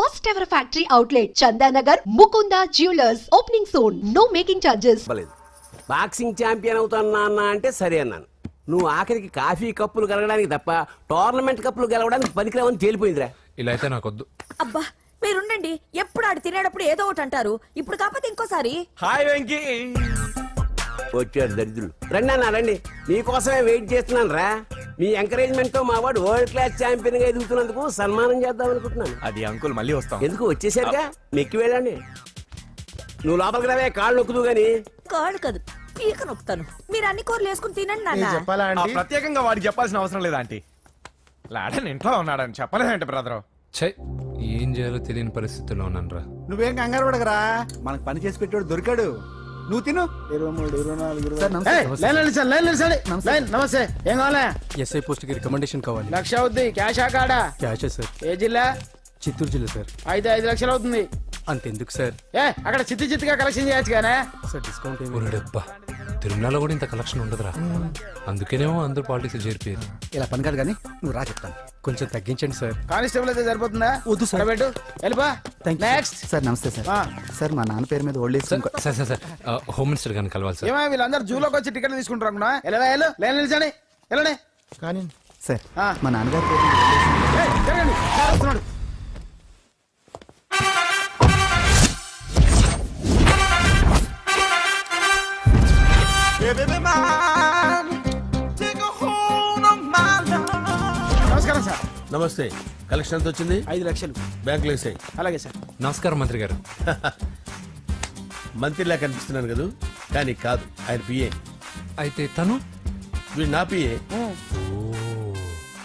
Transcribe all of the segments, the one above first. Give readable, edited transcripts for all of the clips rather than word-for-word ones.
first ever factory outlet, Chandanagar, Mukunda Jewelers, opening soon. No making charges. Boxing champion అవుతానా అన్న అంటే సరే అన్నాను. నువ్వు ఆఖరికి కాఫీ కప్పులు గెలవడానికి తప్ప టోర్నమెంట్ కప్పులు గెలవడానికి పనికిరావని తేలిపోయిందిరా. ఇలా అయితే నాకొద్దు. అబ్బా మీరుండండి, ఎప్పుడు ఆడు తినేటప్పుడు ఏదో ఒకటి అంటారు. ఇప్పుడు కాకపోతే ఇంకోసారి. హాయ్ వెంకీ. వచ్చారు దరిద్రులు. రండి అన్న రండి, మీకోసమే వెయిట్ చేస్తున్నాను రా. మీ ఎంకరేజ్మెంట్ తో మా వాడు వరల్డ్ క్లాస్ ఛాంపియన్ గా ఎదుగుతున్నందుకు సన్మానం చేద్దాం అనుకుంటున్నాను. అది అంకుల్ మళ్ళీ వస్తాం. ఎందుకు వచ్చేసరిగా మెక్కి వెళ్ళండి. నువ్వు లోపలికి రావే, కాళ్ళు నొక్కుదు గాని. కాళ్ళు కాదు, పీక నొక్కుతాను. మీరు అన్ని కూరలు వేసుకుని తినండి నాన్న. ప్రత్యేకంగా వాడికి చెప్పాల్సిన అవసరం లేదా ఆంటీ? లాడన్ ఇంట్లో ఉన్నాడని చెప్పలేదంటే బ్రదర్. ఛై, ఏం చేయాలో తెలియని పరిస్థితుల్లో ఉన్నానురా. నువ్వేం కంగారు పడకరా, మనకు పని చేసి పెట్టాడు దొరికాడు. నువ్వు తిను. 23, 24, నమస్తే. ఏం కావాలా? ఎస్ఐ పోస్ట్ కి రికమెండేషన్ కావాలి. 1 లక్ష అవుద్ది. క్యాష్ కాడా? Cash sir. ఏ జిల్లా? చిత్తూరు జిల్లా సార్. అయితే 5 లక్షలు అవుతుంది. అంతెందుకు సార్? అక్కడ చిత్తుగా కలెక్షన్ చేయొచ్చు కానీ సార్ డిస్కౌంట్ ఏమి? ఒరేడబ్బా, తిరుమలలో కూడా ఇంత కలెక్షన్ ఉండదురా. అందుకేనేమో అందరూ పాలిటిక్స్ చేరిపోయారు. ఇలా పని కాదు కానీ నువ్వు రా చెప్తాను. కొంచెం తగ్గించండి సార్. కానిస్టేబుల్ అయితే సరిపోతుందా? వద్దు సార్. పెట్టు వెళ్ళిపా. నెక్స్ట్ సార్ నమస్తే సార్. సార్ మా నాన్న పేరు మీద old age sir sir sir sir home minister గారిని కలవాలి సార్. ఏమో వీళ్ళందరూ జూలోకి వచ్చి టికెట్ తీసుకుంటారు అనుకున్నా. లైన్ నిలిచండి, వెళ్ళండి. కానీ సార్ ఆ. మా నాన్నగారి పేరు మీద old age జరగండి, సార్ వస్తున్నాడు. నమస్కారం సార్. నమస్తే. కలెక్షన్ ఎంత వచ్చింది? 5 లక్షలు. బ్యాంకులో వేసాయి. అలాగే సార్. నమస్కారం మంత్రి గారు. మంత్రిలా కనిపిస్తున్నాను కదా, కానీ కాదు, ఆయన పిఏ. అయితే తను వీడు నా పిఏ.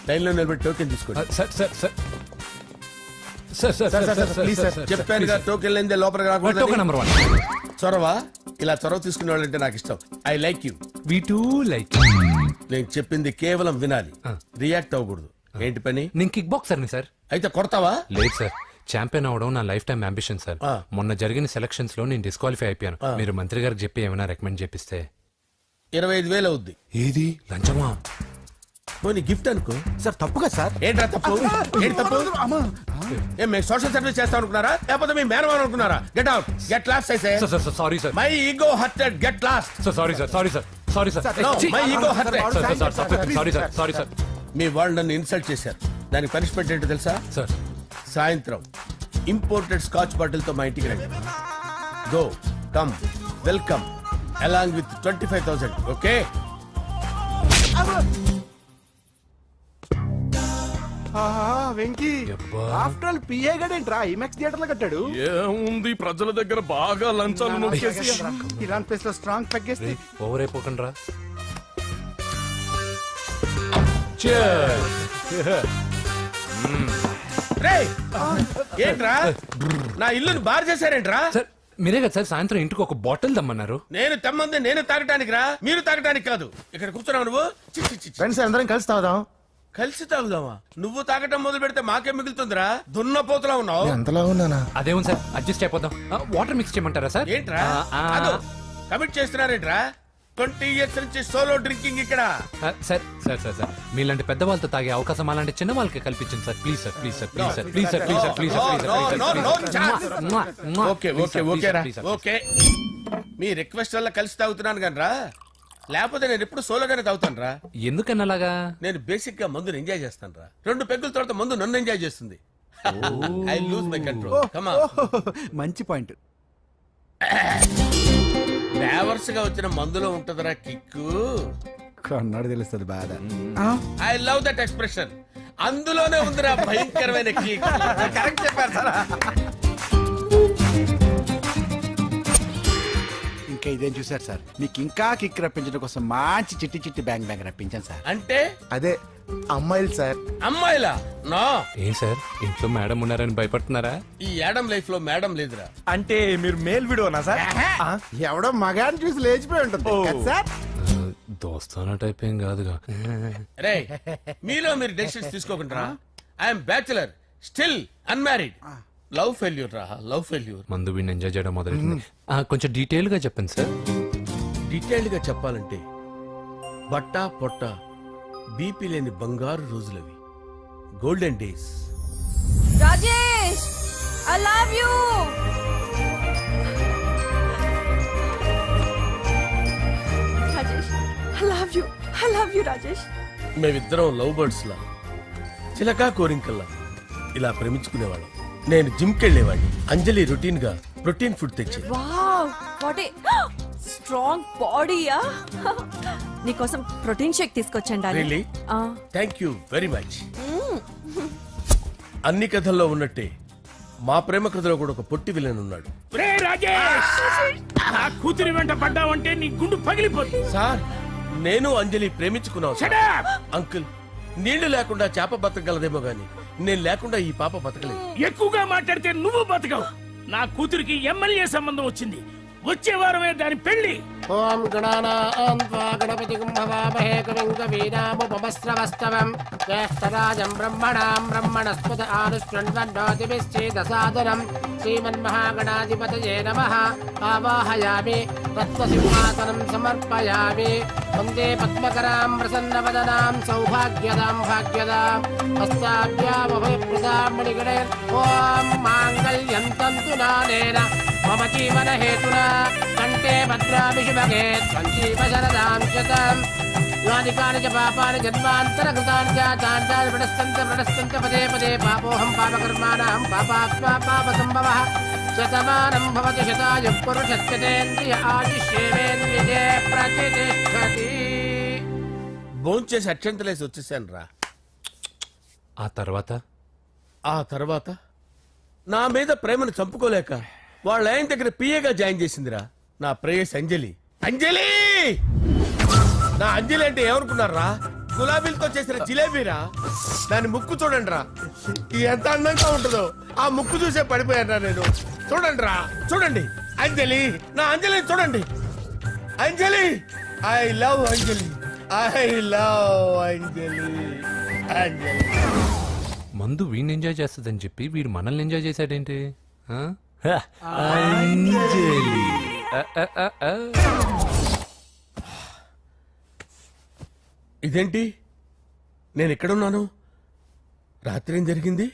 లైన్ లో నిలబెట్టి టోకెన్ తీసుకోండి. Sir sir sir sir sir sir please sir. చెప్పాను కదా, టోకెన్ లేనిదే లోపలికి టోకెన్ రాకూడదు. నెంబర్ 1. చొరవ, ఇలా చొరవ తీసుకునే వాళ్ళంటే నాకు ఇష్టం. I like you. We two like. నేను చెప్పింది కేవలం వినాలి, రియాక్ట్ అవ్వకూడదు. ఏంటి పని? నేను కిక్ బాక్సర్ని సార్. అయితే కొడతావా? లేదు సార్, ఛాంపియన్ అవడం నా లైఫ్ టైం అంబిషన్ సార్. మొన్న జరిగిన సెలక్షన్స్ లో నేను డిస్క్వాలిఫై అయిపోయాను. మీరు మంత్రి గారికి చెప్పి ఏమైనా రికమెండ్ చేపిస్తే. 25,000 అవుద్ది. ఏది లంచమా? పోనీ గిఫ్ట్ అనుకో. సార్ తప్పుగా సార్. ఏంట్రా తప్పు? ఏంటి తప్పు? ఏం మేము సోషల్ సర్వీస్ చేస్తాం అనుకున్నారా, లేకపోతే మీ మేనమాన్ అనుకున్నారా? Get out, get lost. అయితే sorry sir. My ego hurted, get lost. Sorry sir, sorry sir, sorry sir. My ego hurted. Sorry sir, sorry sir. మీ వాళ్ళు నన్ను ఇన్సల్ట్ చేశారు. దానికి పనిష్మెంట్ ఏంటో తెలుసా? సార్ సాయంత్రం ఇంపోర్టెడ్ స్కాచ్ బాటిల్ తో మా ఇంటికి రండి. Go come welcome along with 25,000. Okay? Venky after all PA గడేంట్రా ఇమెక్స్ థియేటర్ లో కట్టాడు. ఏముంది, ప్రజల దగ్గర బాగా లంచాలు నొక్కేసి ఇరాన్ ప్లేస్ లో స్ట్రాంగ్ తగ్గేస్తే ఓవర్ అయిపోకండి రా. రేయ్, ఏంట్రా నా ఇల్లుని బార్ చేశారేంట్రా? సార్ మీరే కదా సార్ సాయంత్రం ఇంటికి ఒక బాటిల్ దమ్మన్నారు. నేను తెమ్మంది నేను తాగటానికి రా, మీరు తాగటానికి కాదు. ఇక్కడ కూర్చున్నావు నువ్వు. చి, చి, చి, చి. ఫ్రెండ్స్ అందరం కలిసి తాగుదాం. కలిసి తాగుదామా? నువ్వు తాగటం మొదలు పెడితే మాకే మిగులుతుందిరా. దున్నపోతులా ఉన్నావు. ఎంతలా ఉన్నానా? అదేమో సార్, అడ్జస్ట్ అయిపోదాం. వాటర్ మిక్స్ చేయమంటారా సార్? ఏంట్రా కమిట్ చేస్తున్నారేంట్రా? 20 years నుంచి సోలో డ్రింకింగ్ ఇక్కడ. సార్ సార్ సార్ సార్ మీలాంటి పెద్ద వాళ్ళతో తాగే అవకాశం అలాంటి చిన్న వాళ్ళకి కల్పించండి sir. Please sir, please sir, please sir, please sir, please sir, please sir. Okay okay okay రా, ఓకే. మీ రిక్వెస్ట్ వల్ల కలిసి తాగుతున్నాను కానీ రా, లేకపోతే నేను ఎప్పుడు సోలోగానే తాగుతాను రా. ఎందుకన్నా అలాగా? నేను బేసిక్ గా మందుని ఎంజాయ్ చేస్తాను రా. 2 పెగ్గుల తర్వాత మందు నన్ను ఎంజాయ్ చేస్తుంది. I lose my control. Come on. మంచి పాయింట్. ఫ్లేవర్స్ గా వచ్చిన మందులో ఉంటదరా కిక్కు. కన్నాడు తెలుస్తుంది బాధ. I love that expression. అందులోనే ఉందిరా భయంకరమైన కిక్. కరెక్ట్ చెప్పారు సార్. ఇంకా ఇదేం చూసారు సార్, మీకు ఇంకా కిక్ రప్పించడం కోసం మంచి చిట్టి చిట్టి బ్యాంగ్ బ్యాంగ్ రప్పించాను సార్. అంటే అదే అమ్మాయిలు సార్. అమ్మాయిలా? నా ఏం సార్ ఇంట్లో మేడం ఉన్నారని భయపడుతున్నారా? ఈ యాడమ్ లైఫ్ లో మేడం లేదురా. అంటే మీరు మేల్ వీడియోనా సార్? ఎవడో మగాన్ని చూసి లేచిపోయి ఉంటుంది కదా సార్. దోస్తానా టైప్ ఏం కాదుగా. రే, మీలో మీరు డెసిషన్స్ తీసుకోకుండా. I'm bachelor, still unmarried. Love failure రా, లవ్ ఫెయిల్యూర్. మందు వీడిని ఎంజాయ్ చేయడం మొదలైంది. కొంచెం డీటెయిల్ గా చెప్పండి సార్. డీటెయిల్డ్ గా చెప్పాలంటే బట్టా పొట్ట బీపీ లేని బంగారు రోజులవి, golden days. Rajesh you Rajesh. మేమిద్దరం లవ్ బర్డ్స్ లా చిలకా కోరింకల్లా ఇలా ప్రేమించుకునేవాళ్ళం. నేను జిమ్కి వెళ్ళేవాడిని, అంజలి రొటీన్ గా ప్రోటీన్ ఫుడ్ తెచ్చేది. వావ్ వాట్ ఏ స్ట్రాంగ్ బాడీయా. నీకోసం ప్రోటీన్ షేక్ తీసుకొచ్చండి. Really? Thank you very much. అన్ని కథల్లో ఉన్నట్టే మా ప్రేమ కథలో కూడా ఒక పొట్టి విలన్ ఉన్నాడు. కూతురి వెంట పడ్డావంటే నీ గుండు పగిలిపోతుంది. సార్ నేను అంజలి ప్రేమించుకున్నావు సార్. అంకుల్ నీళ్లు లేకుండా చేప బతకగలదేమో గాని నేను లేకుండా ఈ పాప బతకలేదు. ఎక్కువగా మాట్లాడితే నువ్వు బతకవు. నా కూతురికి ఎమ్మెల్యే సంబంధం వచ్చింది. వచ్చే వారమే దాని పెళ్లి. ఓం గణానాం త్వా గణపతిం భవామహే కవిం కవీనాముపమస్రవస్తవం జ్యేష్ఠరాజం బ్రహ్మణాం బ్రహ్మణస్పద ఆనుష్ణ్వన్నోతిభిశ్చేదసాదనం శ్రీమన్మహాగణాధిపతయే నమః. ఆవాహయామి తత్వసింహాసనం సమర్పయామి. వందే పద్మకరాం ప్రసన్నవదనాం సౌభాగ్యదాం భాగ్యదాం హస్తాభ్యామభయప్రదాం మణిగణైర్. ఓం మాంగళ్యం తంతు నానేన మమ జీవన హేతునా కంటే భద్రామి శుభగే సంజీవ శరదాం శతం. యాని కాని చ పాపాని జన్మాంతర కృతాని చ తాని ప్రణస్తంత పదే పదే పాపోహం పాపకర్మాణం పాపాత్మా పాప సంభవః. శతమానం భవతి శతాయు పురుషస్యతేంద్రియ ఆదిశ్యేవేంద్రియే ప్రతిష్టతి. భోంచేసి అక్షంతలేసి వచ్చేసాను రా. ఆ తర్వాత నా మీద ప్రేమను చంపుకోలేక వాళ్ళ ఆయన దగ్గర పిఏగా జాయిన్ చేసిందిరా నా ప్రేయస్ అంజలి. అంజలి నా అంజలి అంటే ఏమనుకున్నారా? గులాబీలతో చేసిన జిలేబీరా. దాని ముక్కు చూడండి రా, ఎంత అందంగా ఉంటుందో. ఆ ముక్కు చూసే పడిపోయారా నేను. చూడండి రా, చూడండి అంజలి, నా అంజలి చూడండి. Anjali I love Anjali, I love Anjali. Anjali మందు వీడిని ఎంజాయ్ చేస్తుందని చెప్పి వీడు మనల్ని ఎంజాయ్ చేశాడేంటి? ఆ? ఇదేంటి నేను ఎక్కడున్నాను? రాత్రి ఏం జరిగింది?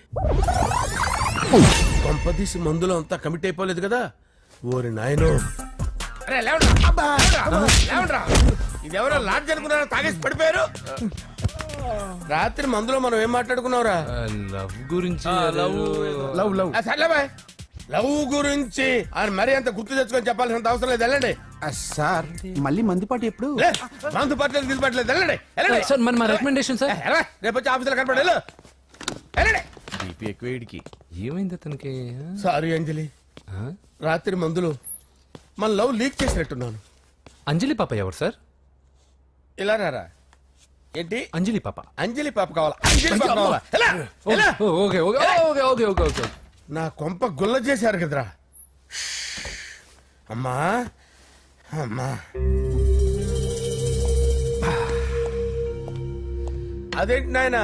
కొంపదీసి మందులో అంతా కమిట్ అయిపోలేదు కదా? ఓరి నాయనో, ఇదెవరో లాడ్జ్ అనుకున్నారా? తాగేసి పడిపోయారు. రాత్రి మందులో మనం ఏం మాట్లాడుకున్నావురా? లవ్ గురించి. సర్లే బాయ్, లవ్ గురించి ఆయన మరీ అంత గుర్తు తెచ్చుకొని చెప్పాల్సినంత అవసరం లేదు. వెళ్ళండి సార్ మళ్ళీ మందుపాటి ఎప్పుడు? మందు పట్టలేదు గిల్లు పట్టలేదు. వెళ్ళండి వెళ్ళండి. సార్ మరి మా రికమెండేషన్ సార్. రేపు వచ్చి ఆఫీసులో కనపడి వెళ్ళండి. బీపీ ఎక్కువేడికి. ఏమైంది అతనికి? సారీ అంజలి, రాత్రి మందులో మన లవ్ లీక్ చేసినట్టున్నాను. అంజలి పాప ఎవరు సార్? ఇలా రారా. ఏంటి అంజలి పాప? అంజలి పాప కావాలా? అంజలి పాప కావాలా? ఎలా? ఎలా? Okay okay okay okay okay okay. నా కొంప గుల్ల చేశారు కదరా. అమ్మా అమ్మా, అదేంటి నాయన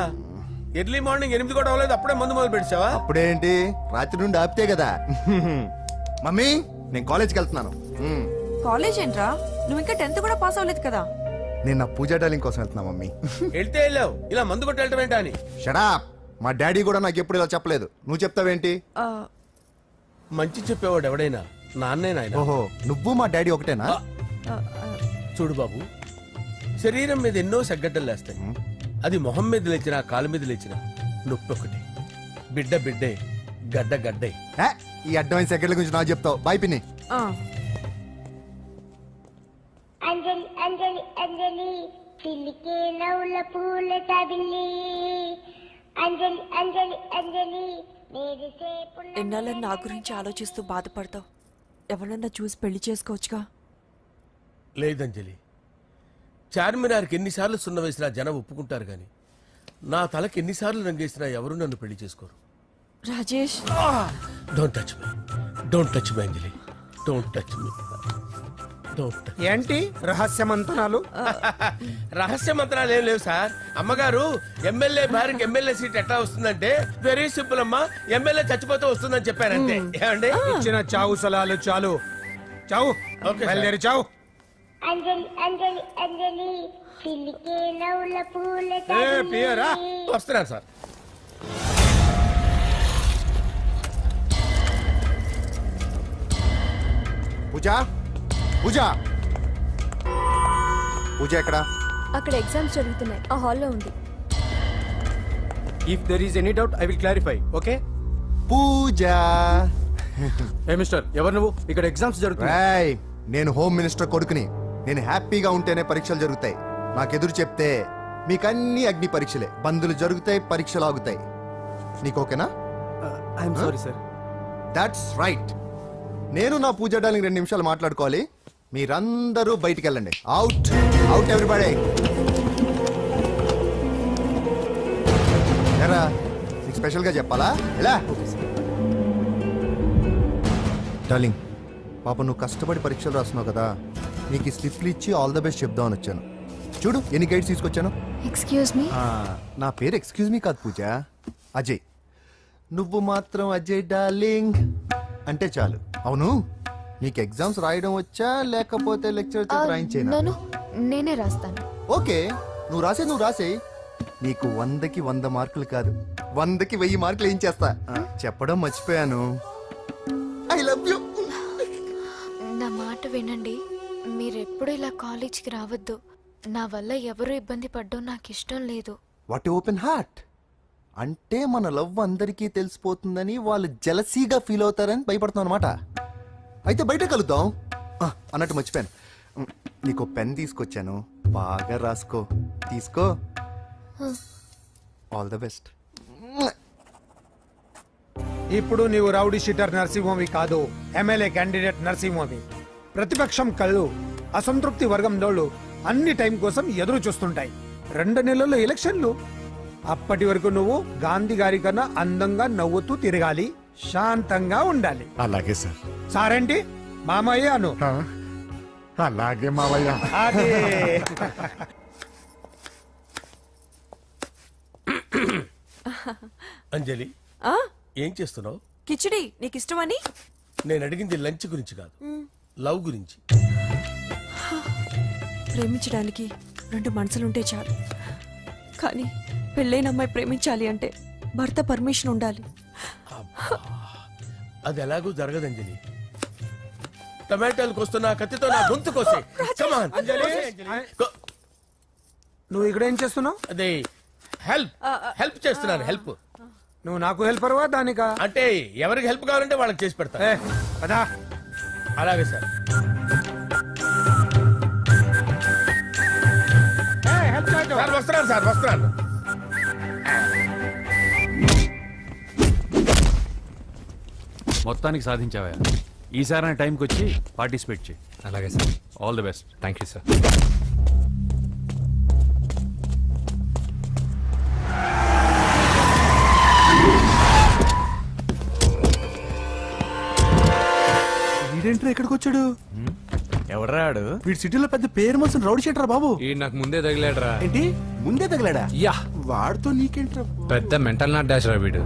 ఎర్లీ మార్నింగ్ 8 కూడా అవ్వలేదు, అప్పుడే మందు మొదలు పెడిచావా? అప్పుడేంటి, రాత్రి నుండి ఆపితే కదా. మమ్మీ నేను కాలేజ్కి వెళ్తున్నాను. కాలేజ్ ఏంట్రా, నువ్వు ఇంకా 10th కూడా పాస్ అవ్వలేదు కదా. నేను నా పూజా డాలింగ్ కోసం వెళ్తున్నా మమ్మీ. వెళ్తే వెళ్ళావు, ఇలా మందు కొట్టి వెళ్ళటం ఏంటా అని. షడా, మా డాడీ కూడా నాకు ఎప్పుడు ఇలా చెప్పలేదు. నువ్వు చెప్తావేంటి? మంచి చెప్పేవాడు ఎవడైనా నాన్నే నాయన. ఓహో, నువ్వు మా డాడీ ఒకటేనా? చూడు బాబు, శరీరం మీద ఎన్నో సగ్గడ్డలు లేస్తాయి. అది మొహం మీద లేచినా కాలు మీద లేచినా నొప్పి ఒకటి. బిడ్డ బిడ్డే, గడ్డ గడ్డే. ఈ అడ్వాన్స్ సెకండ్ల గురించి నాకు చెప్తావు. బాయ్ పిన్ని. అంజలి అంజలి అంజలి పిల్లికే నవ్వుల పూల తబిల్లి. అంజలి అంజలి అంజలి ఎన్నాళ్ళ నా గురించి ఆలోచిస్తూ బాధపడతావు. ఎవరన్నా చూసి పెళ్లి చేసుకోవచ్చుగా. లేదంజలి, చార్మినార్కి ఎన్నిసార్లు సున్న వేసినా జనం ఒప్పుకుంటారు గాని నా తలకి ఎన్నిసార్లు రంగేసినా ఎవరు నన్ను పెళ్లి చేసుకోరు. Rajesh, don't touch me, don't touch me Anjali, don't touch me. ఏంటి రహస్య మంతనాలు? రహస్య మంత్రాలు ఏం లేవు సార్. అమ్మగారు ఎమ్మెల్యే భార్యకి ఎమ్మెల్యే సీట్ ఎట్లా వస్తుందంటే వెరీ సింపుల్ అమ్మా, ఎమ్మెల్యే చచ్చిపోతే వస్తుందని చెప్పారంటే. ఏమండి, ఇచ్చిన చావు సలాలు చాలు. చావు, బయలుదేరి చావు. అంజలి అంజలి అంజలి పిల్లికే నవ్వుల పూల పియరా వస్తున్నాను సార్. పూజ పూజ పూజ ఎక్కడ? అక్కడ ఎగ్జామ్స్ జరుగుతున్నాయి, ఆ హాల్లో ఉంది. If there is any doubt I will clarify. Okay Pooja. ఏ మిస్టర్, ఎవరు నువ్వు? ఇక్కడ ఎగ్జామ్స్ జరుగుతున్నాయి. రాయ్, నేను హోమ్ మినిస్టర్ కొడుకుని. నేను హ్యాపీగా ఉంటేనే పరీక్షలు జరుగుతాయి. నాకెదురు చెప్తే మీకన్నీ అగ్ని పరీక్షలే. బందులు జరుగుతాయి, పరీక్షలు ఆగుతాయి. నీకు ఓకేనా? I'm sorry sir. That's right. నేను నా పూజ డార్లింగ్ 2 నిమిషాలు మాట్లాడుకోవాలి. మీరందరూ బయటికి వెళ్ళండి. Out out everybody. ఎరా, నీకు స్పెషల్గా చెప్పాలా? ఎలా డార్లింగ్, పాప నువ్వు కష్టపడి పరీక్షలు రాస్తున్నావు కదా, నీకు ఈ స్లిప్లు ఇచ్చి ఆల్ ద బెస్ట్ చెప్దామని వచ్చాను. చూడు ఎన్ని గైడ్స్ తీసుకొచ్చాను. Excuse me. నా పేరు ఎక్స్క్యూజ్ మీ కాదు పూజ, అజయ్. నువ్వు మాత్రం అజయ్ డార్లింగ్ అంటే చాలు. అవును, నీకు ఎగ్జామ్స్ రాయడం వచ్చా లేకపోతే లెక్చర్ రాయించేనా? నేనే రాస్తాను. ఓకే, నువ్వు రాసే. నీకు 100కి 100 మార్కులు కాదు, 100కి 1000 మార్కులు ఏం చేస్తా. చెప్పడం మర్చిపోయాను, ఐ లవ్ యూ. నా మాట వినండి, మీరెప్పుడు ఇలా కాలేజ్కి రావద్దు. నా వల్ల ఎవరు ఇబ్బంది పడ్డం నాకు ఇష్టం లేదు. What open heart. అంటే మన లవ్ అందరికీ తెలిసిపోతుందని వాళ్ళు జలసీగా ఫీల్ అవుతారని భయపడుతున్నాం అనమాట. అయితే బయట కలుద్దాం. అన్నట్టు మర్చిపోయాను, నీకు పెన్ తీసుకొచ్చాను, బాగా రాసుకో. తీసుకో. All the best. ఇప్పుడు నీవు రౌడీ షీటర్ నరసింహవి కాదు, ఎమ్మెల్యే క్యాండిడేట్ నరసింహవి. ప్రతిపక్షం కళ్ళు అసంతృప్తి వర్గంలోళ్ళు అన్ని టైం కోసం ఎదురు చూస్తుంటాయి. 2 నెలల్లో ఎలక్షన్లు. అప్పటి వరకు నువ్వు గాంధీ గారి కన్నా అందంగా నవ్వుతూ తిరగాలి, శాంతంగా ఉండాలి. అలాగే సార్. సారేంటి మామయ్య అను. అలాగే మావయ్య. అదే. అంజలి, ఏం చేస్తున్నావు? కిచిడి నీకు ఇష్టమని. నేను అడిగింది లంచ్ గురించి కాదు, లవ్ గురించి. ప్రేమించడానికి 2 మనసులుంటే చాలు, కానీ పెళ్ళైన అమ్మాయి ప్రేమించాలి అంటే భర్త పర్మిషన్ ఉండాలి. అది ఎలాగూ జరగదు అంజలి. టమాటాలకు వస్తున్న కత్తితో నా గొంతు కోసే. Come on. నువ్వు ఇక్కడ ఏం చేస్తున్నావు? అదే హెల్ప్ చేస్తున్నాను. హెల్ప్. నువ్వు నాకు హెల్పర్వా దానికా? అంటే ఎవరికి హెల్ప్ కావాలంటే వాళ్ళకి చేసి పెడతా. అదా. అలాగే సార్. సార్ వస్తున్నాను. మొత్తానికి సాధించావా? ఈసారి టైంకి వచ్చి పార్టిసిపేట్ చేయి. అలాగే sir. All the best. Thank you sir. వీడేంట్రా ఎక్కడికి వచ్చాడు? ఎవడరాడు? వీడి సిటీలో పెద్ద పేరు మోసిన రౌడీ షీటర్ బాబు. ఈ నాకు ముందే తగిలాడరా. ఏంటి ముందే తగిలాడా? యా, వాడితో నీకేంట్రా? పెద్ద మెంటల్ నాట్ డాష్ రా వీడు.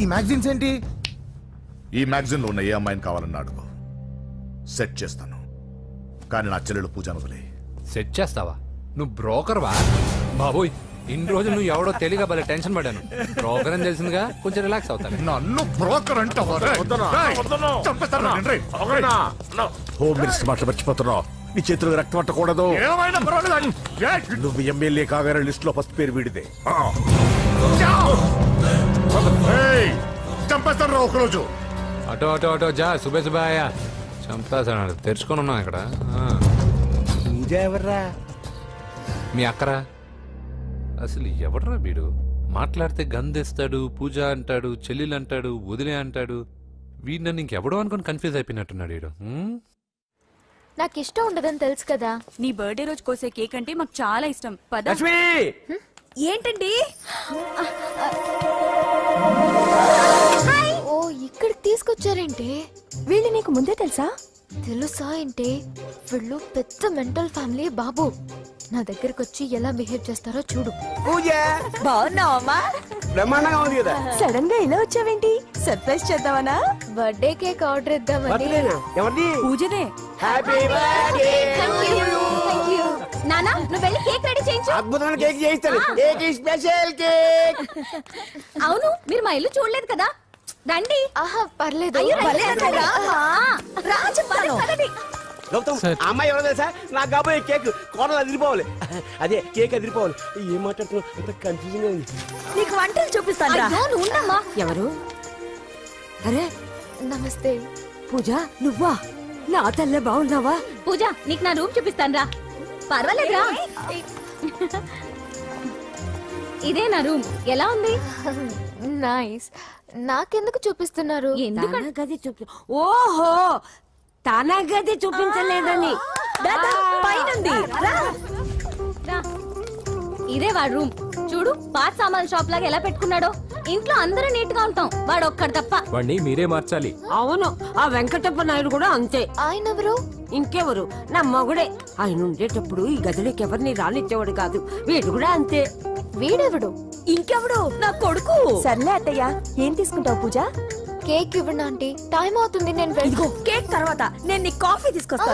ఈ మ్యాగజైన్స్ ఏంటి? ఈ మ్యాగజైన్ లో ఉన్న ఏ అమ్మాయిని కావాలన్నా అడుగు, సెట్ చేస్తాను. కానీ నా చెల్లెలు పూజను వదిలే. సెట్ చేస్తావా? నువ్వు బ్రోకర్ వా? బాబోయ్, ఇన్ని రోజులు నువ్వు ఎవడో తెలియక భలే టెన్షన్ పడ్డాను. బ్రోకర్ అని తెలిసిందిగా కొంచెం రిలాక్స్ అవుతాను. నన్ను బ్రోకర్ అంటావా? హోమ్ మినిస్టర్ మాటలు మర్చిపోతున్నావు. నీ చేతులకు రక్తం పట్టకూడదు. నువ్వు ఎమ్మెల్యే కాగానే లిస్ట్ లో ఫస్ట్ పేరు వీడిదే. చంపేస్తాను ఒకరోజు. అటో జా సుబే సుబాయా. చంపేస్తాడు. తెరుచుకొని ఉన్నాం ఇక్కడ. పూజ ఎవర్రా? మీ అక్కరా? అసలు ఎవడరా వీడు? మాట్లాడితే గంధేస్తాడు, పూజ అంటాడు, చెల్లెలు అంటాడు, వదిలే అంటాడు. వీడు నన్ను ఇంకెవడో అనుకుని కన్ఫ్యూజ్ అయిపోయినట్టున్నాడు వీడు. నాకు ఇష్టం ఉండదని తెలుసు కదా. నీ బర్త్డే రోజు కోసే కేక్ అంటే మాకు చాలా ఇష్టం. పద. ఏంటండి? ఓ, ఇక్కడికి తీసుకొచ్చారేంటి? వీళ్ళు నీకు ముందే తెలుసా? తెలుసా ఏంటి? వీళ్ళు పెద్ద మెంటల్ ఫ్యామిలీ బాబు. నా దగ్గరకు వచ్చి ఎలా బిహేవ్ చేస్తారో చూడు. బాగున్నావమ్మా? బ్రహ్మాండంగా ఉంది కదా. సడన్ గా ఇలా వచ్చావేంటి? సర్ప్రైజ్ చేద్దామనా? బర్త్డే కేక్ ఆర్డర్ ఇద్దామని. బర్త్డేనా? ఎవరిది? పూజనే. Happy birthday. నానా నువ్వు వెళ్ళి కేక్ రెడీ చేయించు. అద్భుతమైన కేక్ చేయిస్తాను. Cake special cake. అవును మీరు మా ఇల్లు చూడలేదు కదా, రండి. ఆహా పర్లేదు. గౌతమ్ ఆ అమ్మాయి ఎవరో తెలుసా? నాకు కాబోయే కేక్ కోడలు అదిరిపోవాలి. అదే కేక్ అదిరిపోవాలి. ఏం మాట్లాడుతున్నావు? అంత కన్ఫ్యూజన్ గా ఉంది. నీకు వంటలు చూపిస్తాను. ఎవరు? అరే నమస్తే. పూజ నువ్వా? నా తల్లే బాగున్నావా? పూజ నీకు నా రూమ్ చూపిస్తాను రా. పర్వాలేదురా. ఇదే నా రూమ్. ఎలా ఉంది? నైస్. నాకెందుకు చూపిస్తున్నారు? గది చూపి. ఓహో తన గది చూపించలేదని. పైనుంది. ఇదే వాడు రూమ్. చూడు పాత సామాన్ షాప్ లాగా ఎలా పెట్టుకున్నాడో. ఇంట్లో అందరూ నీట్ గా ఉంటాం, వాడు ఒక్కడు తప్ప. వాడిని మీరే మార్చాలి. అవును ఆ వెంకటప్ప నాయుడు కూడా అంతే. ఆయన ఎవరు? ఇంకెవరు? నా మగుడే. ఆయన ఉండేటప్పుడు ఈ గదిలోకి ఎవరిని రానిచ్చేవాడు కాదు. వీడు కూడా అంతే. వీడెవడు? ఇంకెవడు? నా కొడుకు. సర్లే అత్తయ్య, ఏం తీసుకుంటావు పూజ? కేక్ ఇవ్వండి ఆంటీ, టైం అవుతుంది. నేను కేక్ తర్వాత నేను నీకు కాఫీ తీసుకొస్తా.